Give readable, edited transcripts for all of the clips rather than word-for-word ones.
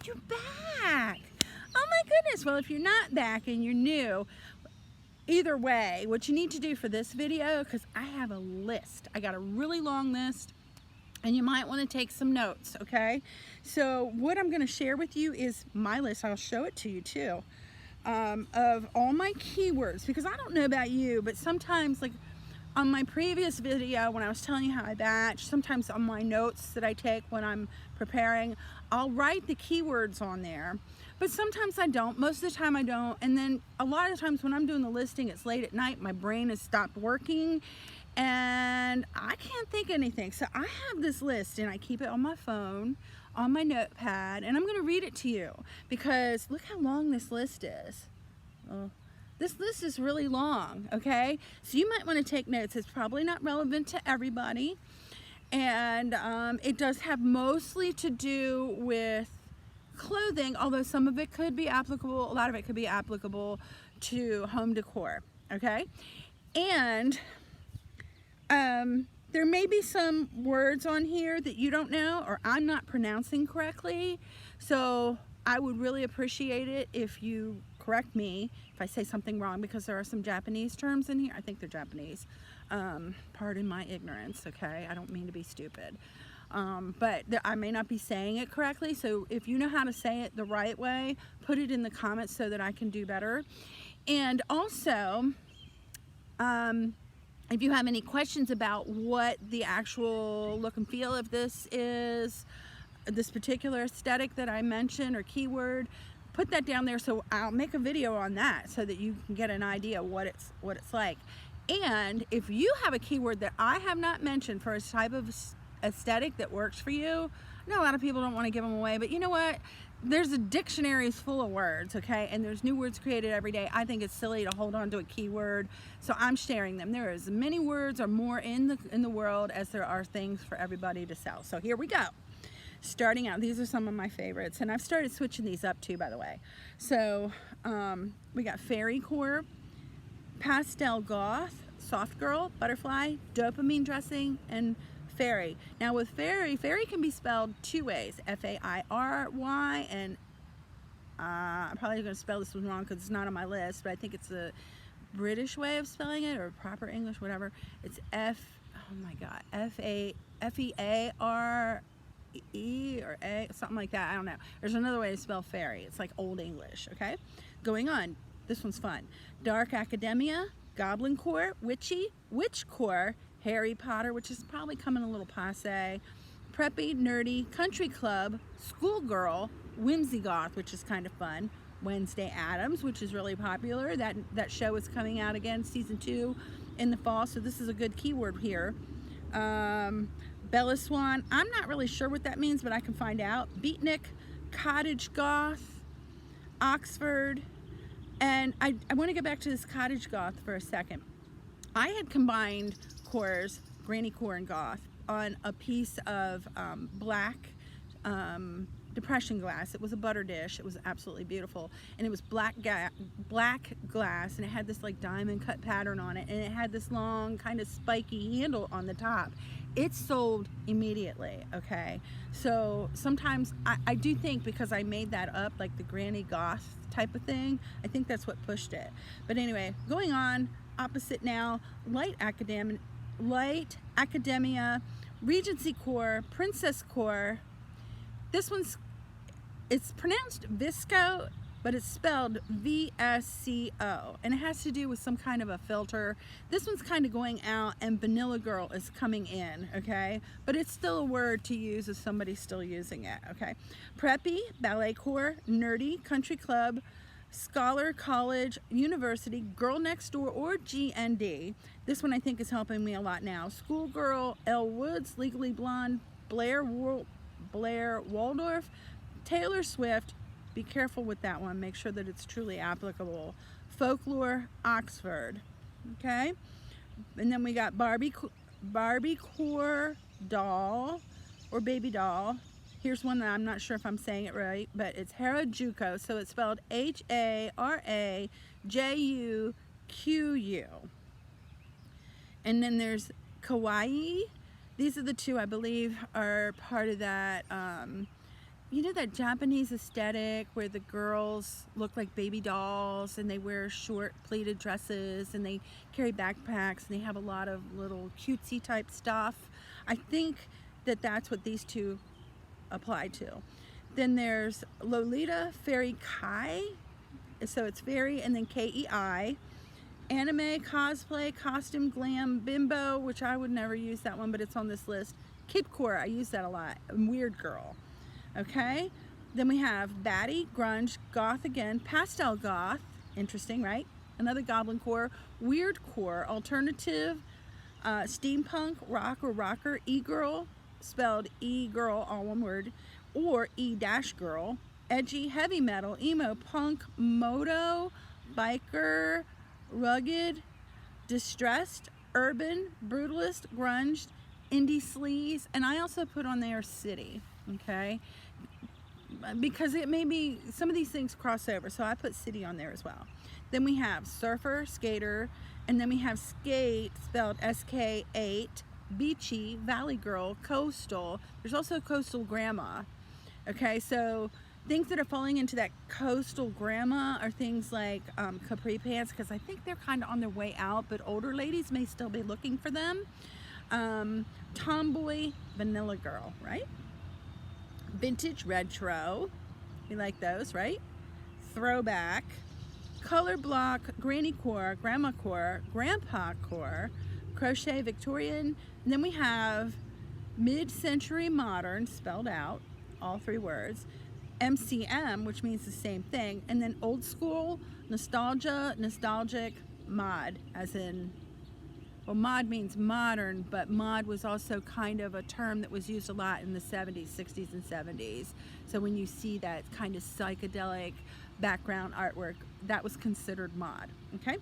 you're back. Oh my goodness. Well, if you're not back and you're new, either way, what you need to do for this video, because I have a list. I got a really long list, and you might want to take some notes, okay? So what I'm going to share with you is my list. I'll show it to you too, of all my keywords, because I don't know about you, but sometimes, like on my previous video when I was telling you how I batch, sometimes on my notes that I take when I'm preparing, I'll write the keywords on there, but sometimes I don't. Most of the time I don't. And then a lot of times when I'm doing the listing, it's late at night, my brain has stopped working and I can't think of anything. So I have this list and I keep it on my phone, on my notepad, and I'm going to read it to you because look how long this list is. Oh. This list is really long, okay? So you might want to take notes. It's probably not relevant to everybody. And it does have mostly to do with clothing, although some of it could be applicable, a lot of it could be applicable to home decor, okay? And there may be some words on here that you don't know or I'm not pronouncing correctly. So I would really appreciate it if you correct me if I say something wrong, because there are some Japanese terms in here. I think they're Japanese. Pardon my ignorance, okay? I don't mean to be stupid. But I may not be saying it correctly, so if you know how to say it the right way, put it in the comments so that I can do better. And also, if you have any questions about what the actual look and feel of this is, this particular aesthetic that I mentioned or keyword, put that down there, so I'll make a video on that so that you can get an idea what it's like. And if you have a keyword that I have not mentioned for a type of aesthetic that works for you, I know a lot of people don't want to give them away, but you know what? There's a dictionary full of words, okay? And there's new words created every day. I think it's silly to hold on to a keyword, so I'm sharing them. There are as many words or more in the world as there are things for everybody to sell. So here we go. Starting out, these are some of my favorites, and I've started switching these up too, by the way. So we got fairy core, pastel goth, soft girl, butterfly, dopamine dressing, and fairy. Now with fairy can be spelled two ways, F-A-I-R-Y, and I'm probably going to spell this one wrong because it's not on my list, but I think it's a British way of spelling it, or proper English, whatever. It's F-E-A-R-E or A, something like that. I don't know. There's another way to spell fairy. It's like Old English, okay? Going on. This one's fun. Dark Academia, Goblin Core, Witchy, Witch Core, Harry Potter, which is probably coming a little passe, Preppy, Nerdy, Country Club, Schoolgirl, Whimsy Goth, which is kind of fun, Wednesday Addams, which is really popular. That show is coming out again, season 2 in the fall, so this is a good keyword here. Bella Swan, I'm not really sure what that means, but I can find out. Beatnik, Cottage Goth, Oxford, and I want to get back to this Cottage Goth for a second. I had combined cores, Granny Core and Goth, on a piece of black depression glass. It was a butter dish. It was absolutely beautiful, and it was black glass, and it had this like diamond cut pattern on it, and it had this long kind of spiky handle on the top. It sold immediately, okay? So sometimes I do think, because I made that up, like the Granny Goth type of thing, I think that's what pushed it. But anyway, going on, opposite now, Light Academia, Regency Core, Princess Core. This it's pronounced Visco, but it's spelled V-S-C-O, and it has to do with some kind of a filter. This one's kind of going out, and Vanilla Girl is coming in, okay? But it's still a word to use if somebody's still using it, okay? Preppy, Ballet Core, Nerdy, Country Club, Scholar, College, University, Girl Next Door, or GND. This one I think is helping me a lot now. Schoolgirl, Elle Woods, Legally Blonde, Blair Waldorf, Taylor Swift. Be careful with that one. Make sure that it's truly applicable. Folklore, Oxford. Okay? And then we got Barbie Core Doll or Baby Doll. Here's one that I'm not sure if I'm saying it right, but it's Harajuku. So it's spelled H-A-R-A-J-U-Q-U. And then there's Kawaii. These are the two I believe are part of that you know, that Japanese aesthetic where the girls look like baby dolls and they wear short pleated dresses and they carry backpacks and they have a lot of little cutesy type stuff. I think that that's what these two apply to. Then there's Lolita Fairy Kai, so it's fairy and then K-E-I. Anime, cosplay, costume, glam, bimbo, which I would never use that one, but it's on this list. Kidcore, I use that a lot. Weird girl. Okay, then we have baddie, grunge, goth again, pastel goth, interesting, right? Another goblin core, weird core, alternative, steampunk, rock or rocker, e-girl, spelled e-girl, all one word, or e-girl, edgy, heavy metal, emo, punk, moto, biker, rugged, distressed, urban, brutalist, grunge, indie sleaze, and I also put on there city, okay? Because it may be, some of these things cross over, so I put city on there as well. Then we have surfer, skater, and then we have skate, spelled S-K-8, beachy, valley girl, coastal. There's also coastal grandma, okay? So things that are falling into that coastal grandma are things like capri pants, because I think they're kind of on their way out, but older ladies may still be looking for them. Tomboy, vanilla girl, right? Vintage retro, you like those, right? Throwback, color block, granny core, grandma core, grandpa core, crochet Victorian, and then we have mid-century modern, spelled out, all three words, MCM, which means the same thing, and then old school, nostalgia, nostalgic, mod, as in, well, mod means modern, but mod was also kind of a term that was used a lot in the 70s, 60s, and 70s. So when you see that kind of psychedelic background artwork, that was considered mod, okay?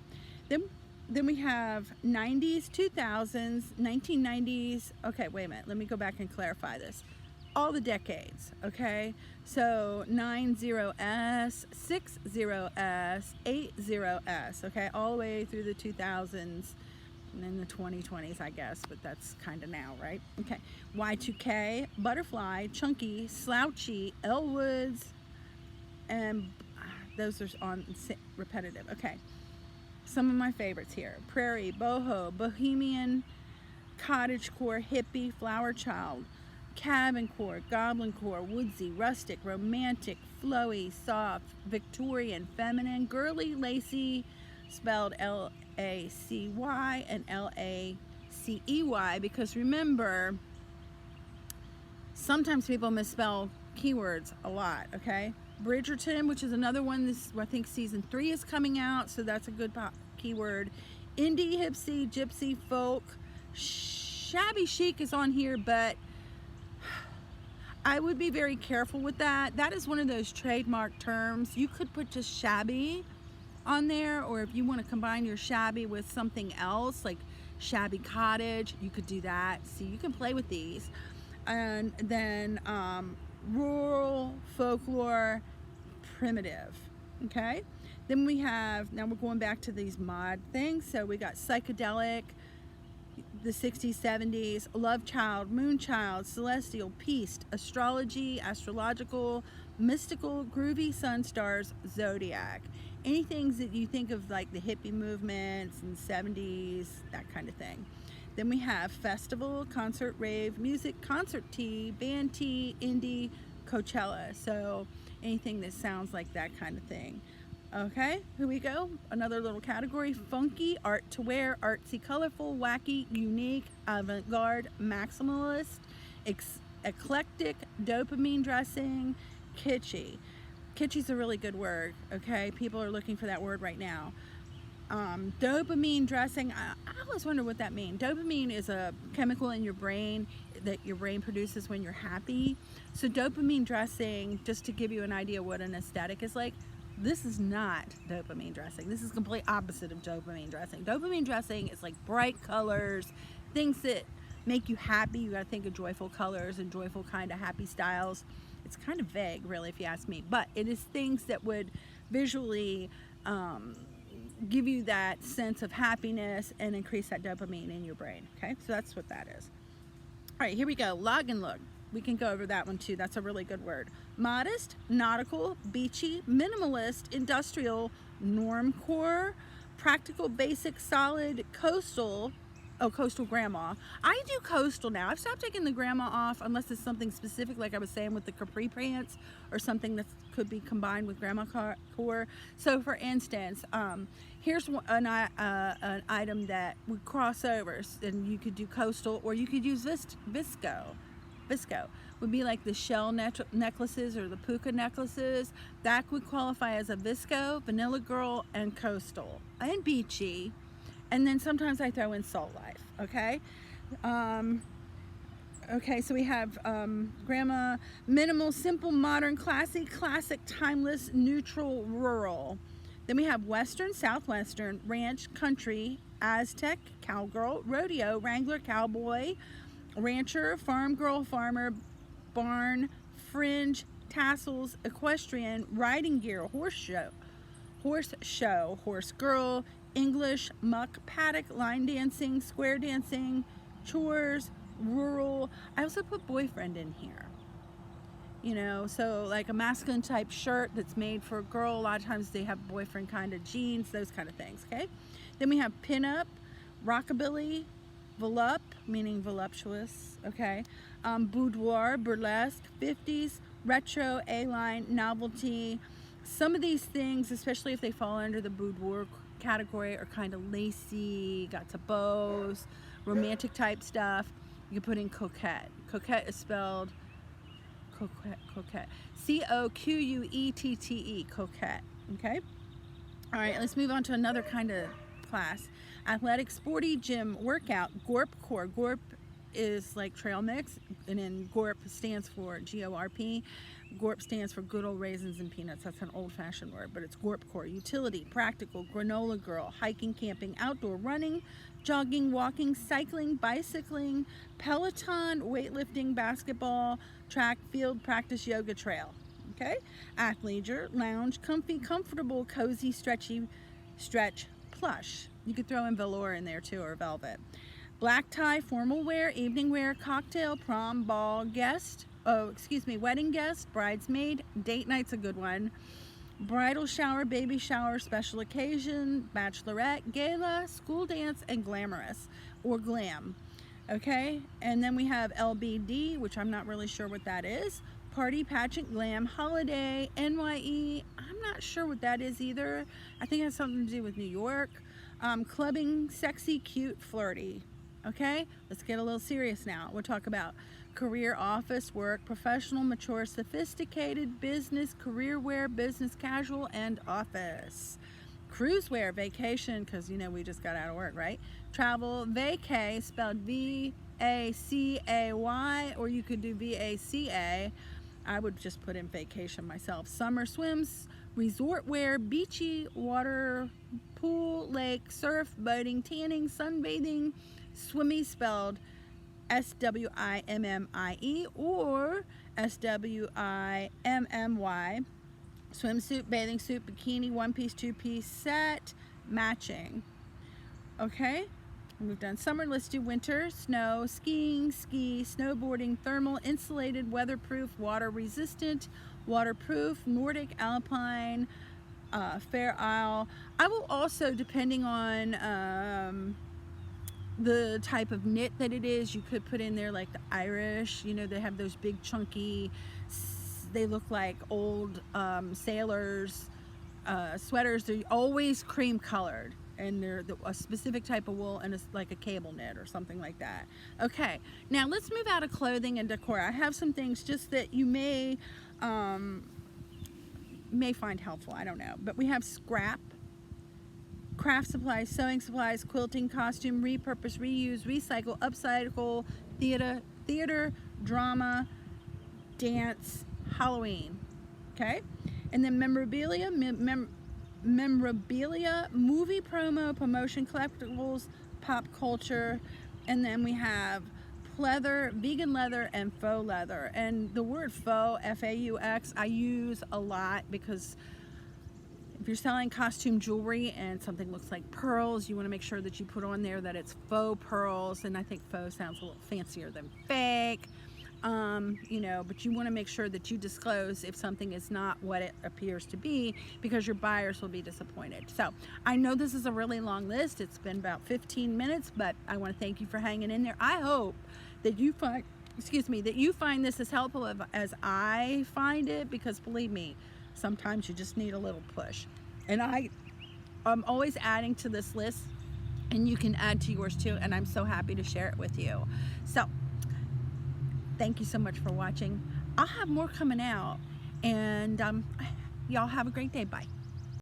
Then we have 90s, 2000s, 1990s. Okay, wait a minute, let me go back and clarify this. All the decades, okay? So 90s, 60s, 80s, okay? All the way through the 2000s and then the 2020s, I guess, but that's kind of now, right? Okay, Y2K, butterfly, chunky, slouchy, Elwoods, and those are on repetitive, okay. Some of my favorites here: prairie, boho, bohemian, cottagecore, hippie, flower child, cabin core, goblin core, woodsy, rustic, romantic, flowy, soft, Victorian, feminine, girly, lacy, spelled L-A-C-Y and L-A-C-E-Y, because remember, sometimes people misspell keywords a lot, okay? Bridgerton, which is another one, this, I think season 3 is coming out, so that's a good keyword. Indie, hipsy, gypsy, folk, shabby chic is on here, but I would be very careful with that. That is one of those trademark terms. You could put just shabby on there, or if you want to combine your shabby with something else, like shabby cottage, you could do that. See, you can play with these. And then rural, folklore, primitive, okay? Then we have, now we're going back to these mod things. So we got psychedelic, the 60s, 70s, love child, moon child, celestial, peace, astrology, astrological, mystical, groovy, sun stars, zodiac. Anything that you think of, like the hippie movements and 70s, that kind of thing. Then we have festival, concert, rave, music, concert tea, band tea, indie, Coachella. So anything that sounds like that kind of thing. Okay, here we go. Another little category: funky, art to wear, artsy, colorful, wacky, unique, avant-garde, maximalist, eclectic, dopamine dressing, kitschy. Kitschy's a really good word, okay? People are looking for that word right now. Dopamine dressing, I always wonder what that means. Dopamine is a chemical in your brain that your brain produces when you're happy. So dopamine dressing, just to give you an idea what an aesthetic is like, this is not dopamine dressing. This is complete opposite of dopamine dressing. Dopamine dressing is like bright colors, things that make you happy. You gotta think of joyful colors and joyful kind of happy styles. It's kind of vague, really, if you ask me, but it is things that would visually give you that sense of happiness and increase that dopamine in your brain, okay? So that's what that is. All right, here we go, log and look. We can go over that one too. That's a really good word. Modest, nautical, beachy, minimalist, industrial, normcore, practical, basic, solid, coastal. Oh, coastal grandma. I do coastal now. I've stopped taking the grandma off unless it's something specific, like I was saying with the capri pants, or something that could be combined with grandma core. So for instance, here's an item that would cross over, and you could do coastal, or you could use visco. Visco would be like the shell necklaces or the puka necklaces. That would qualify as a visco, vanilla girl, and coastal, and beachy. And then sometimes I throw in Salt Life, okay? Okay, so we have grandma, minimal, simple, modern, classy, classic, timeless, neutral, rural. Then we have western, southwestern, ranch, country, Aztec, cowgirl, rodeo, wrangler, cowboy, rancher, farm girl, farmer, barn, fringe, tassels, equestrian, riding gear, horse show, horse girl, English, muck, paddock, line dancing, square dancing, chores, rural. I also put boyfriend in here. You know, so like a masculine type shirt that's made for a girl. A lot of times they have boyfriend kind of jeans, those kind of things, okay? Then we have pinup, rockabilly, volupte, meaning voluptuous, okay? Boudoir, burlesque, 50s, retro, A-line, novelty. Some of these things, especially if they fall under the boudoir category, are kind of lacy, got some bows, romantic type stuff. You can put in coquette. Coquette is spelled coquette. C-O-Q-U-E-T-T-E, coquette, okay? All right, let's move on to another kind of class. Athletic, sporty, gym, workout, gorp core. Gorp is like trail mix, and then gorp stands for G-O-R-P. Gorp stands for good old raisins and peanuts. That's an old-fashioned word, but it's gorp core. Utility, practical, granola girl, hiking, camping, outdoor, running, jogging, walking, cycling, bicycling, Peloton, weightlifting, basketball, track, field, practice, yoga, trail. Okay? Athleisure, lounge, comfy, comfortable, cozy, stretchy, stretch, plush. You could throw in velour in there too, or velvet. Black tie, formal wear, evening wear, cocktail, prom, ball, guest, wedding guest, bridesmaid, date night's a good one, bridal shower, baby shower, special occasion, bachelorette, gala, school dance, and glamorous, or glam, okay? And then we have LBD, which I'm not really sure what that is, party, pageant, glam, holiday, NYE, I'm not sure what that is either. I think it has something to do with New York. Clubbing, sexy, cute, flirty. Okay, let's get a little serious now. We'll talk about career, office, work, professional, mature, sophisticated, business, career wear, business casual, and office. Cruise wear, vacation, because you know we just got out of work, right? Travel, vacay, spelled V-A-C-A-Y, or you could do V-A-C-A. I would just put in vacation myself. Summer swims, resort wear, beachy, water, pool, lake, surf, boating, tanning, sunbathing, swimmy, spelled S-W-I-M-M-I-E or S-W-I-M-M-Y. Swimsuit, bathing suit, bikini, one-piece, two-piece set, matching. Okay, we've done summer. Let's do winter. Snow, skiing, ski, snowboarding, thermal, insulated, weatherproof, water resistant, waterproof, Nordic, alpine, Fair Isle. I will also, depending on the type of knit that it is, you could put in there like the Irish, you know, they have those big chunky, they look like old sailors sweaters. They're always cream colored, and they're a specific type of wool, and it's like a cable knit or something like that. Okay, now let's move out of clothing and decor. I have some things just that you may find helpful, I don't know, but we have scrap, craft supplies, sewing supplies, quilting, costume, repurpose, reuse, recycle, upcycle, theater, drama, dance, Halloween, okay? And then memorabilia, memorabilia, movie promo, promotion, collectibles, pop culture, and then we have leather, vegan leather, and faux leather. And the word faux, F-A-U-X, I use a lot because if you're selling costume jewelry and something looks like pearls, you want to make sure that you put on there that it's faux pearls, and I think faux sounds a little fancier than fake. you know, but you want to make sure that you disclose if something is not what it appears to be, because your buyers will be disappointed. So I know this is a really long list. It's been about 15 minutes, but I want to thank you for hanging in there. I hope that you find, that you find this as helpful as I find it, because believe me, sometimes you just need a little push. And I'm always adding to this list, and you can add to yours too, and I'm so happy to share it with you. So thank you so much for watching. I'll have more coming out, and y'all have a great day. Bye.